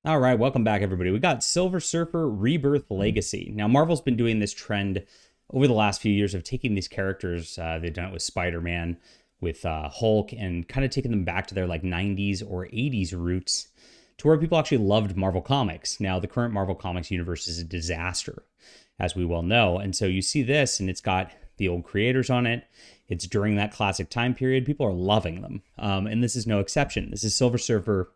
All right, welcome back, everybody. We got Silver Surfer Rebirth Legacy. Now, Marvel's been doing this trend over the last few years of taking these characters. They've done it with Spider-Man, with Hulk, and kind of taking them back to their like 90s or 80s roots to where people actually loved Marvel Comics. Now, the current Marvel Comics universe is a disaster, as we well know. And so you see this, and it's got the old creators on it. It's during that classic time period. People are loving them. And this is no exception. This is Silver Surfer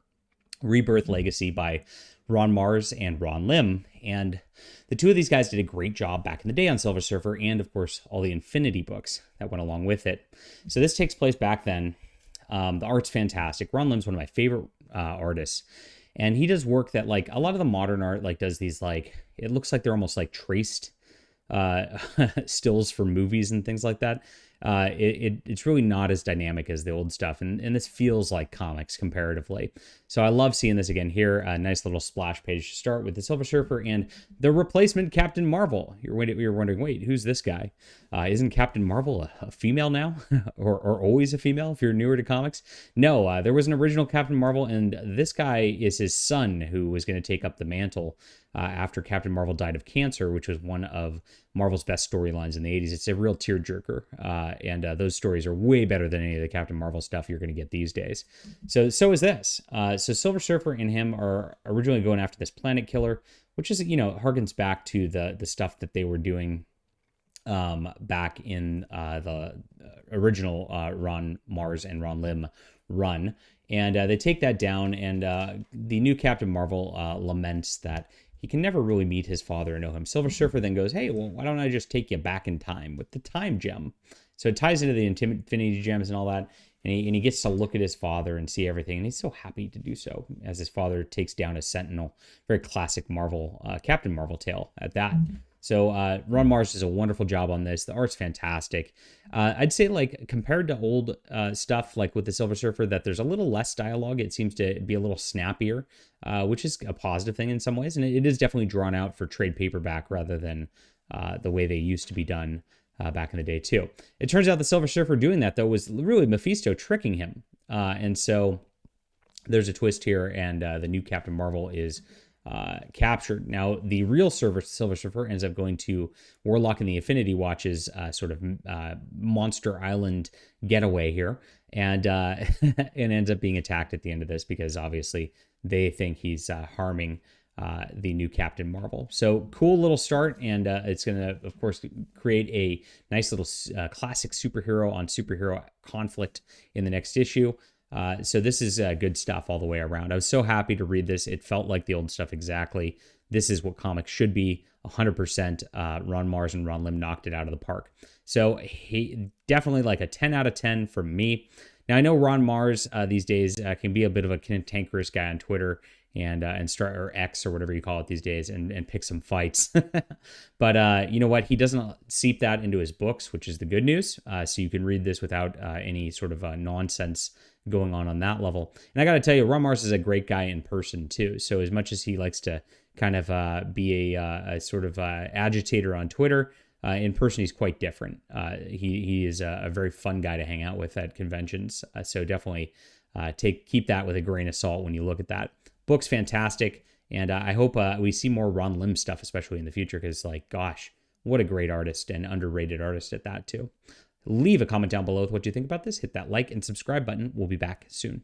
Rebirth Legacy by Ron Marz and Ron Lim. And the two of these guys did a great job back in the day on Silver Surfer, and of course, all the Infinity books that went along with it. So this takes place back then. The art's fantastic. Ron Lim's one of my favorite artists. And he does work that, like, a lot of the modern art, like, does these, like, it looks like they're almost like traced stills for movies and things like that. It's really not as dynamic as the old stuff, and this feels like comics comparatively. So I love seeing this again here. A nice little splash page to start with the Silver Surfer and the replacement Captain Marvel. You're wondering, wait, who's this guy? Isn't Captain Marvel a female now, or always a female if you're newer to comics? No, there was an original Captain Marvel, and this guy is his son who was going to take up the mantle after Captain Marvel died of cancer, which was one of Marvel's best storylines in the 80s. It's a real tearjerker, and those stories are way better than any of the Captain Marvel stuff you're going to get these days. So is this. So Silver Surfer and him are originally going after this planet killer, which is, harkens back to the stuff that they were doing back in the original Ron Marz and Ron Lim run. And they take that down, and the new Captain Marvel laments that he can never really meet his father and know him. Silver Surfer then goes, hey, well, why don't I just take you back in time with the time gem? So it ties into the Infinity Gems and all that. And he gets to look at his father and see everything. And he's so happy to do so as his father takes down a Sentinel. Very classic Marvel, Captain Marvel tale at that. So Ron Marz does a wonderful job on this. The art's fantastic. I'd say, like, compared to old stuff, like with the Silver Surfer, that there's a little less dialogue. It seems to be a little snappier, which is a positive thing in some ways. And it is definitely drawn out for trade paperback rather than the way they used to be done back in the day, too. It turns out the Silver Surfer doing that, though, was really Mephisto tricking him. And so there's a twist here, and the new Captain Marvel is captured. Now, the real Silver Surfer ends up going to Warlock and the Infinity Watch's sort of Monster Island getaway here, and and ends up being attacked at the end of this because obviously they think he's harming the new Captain Marvel. So cool little start, and it's going to, of course, create a nice little classic superhero on superhero conflict in the next issue. So this is good stuff all the way around. I was so happy to read this. It felt like the old stuff exactly. This is what comics should be. 100%. Ron Marz and Ron Lim knocked it out of the park. So he definitely like a 10 out of 10 from me. Now, I know Ron Marz these days can be a bit of a cantankerous guy on Twitter and start, or X or whatever you call it these days, and pick some fights. But you know what? He doesn't seep that into his books, which is the good news. So you can read this without any sort of nonsense going on that level. And I got to tell you, Ron Marz is a great guy in person too. So as much as he likes to kind of be a sort of agitator on Twitter, in person he's quite different. He is a very fun guy to hang out with at conventions. So definitely keep that with a grain of salt when you look at that. Book's fantastic, and I hope we see more Ron Lim stuff, especially in the future, because, like, gosh, what a great artist, and underrated artist at that too. Leave a comment down below with what you think about this. Hit that like and subscribe button. We'll be back soon.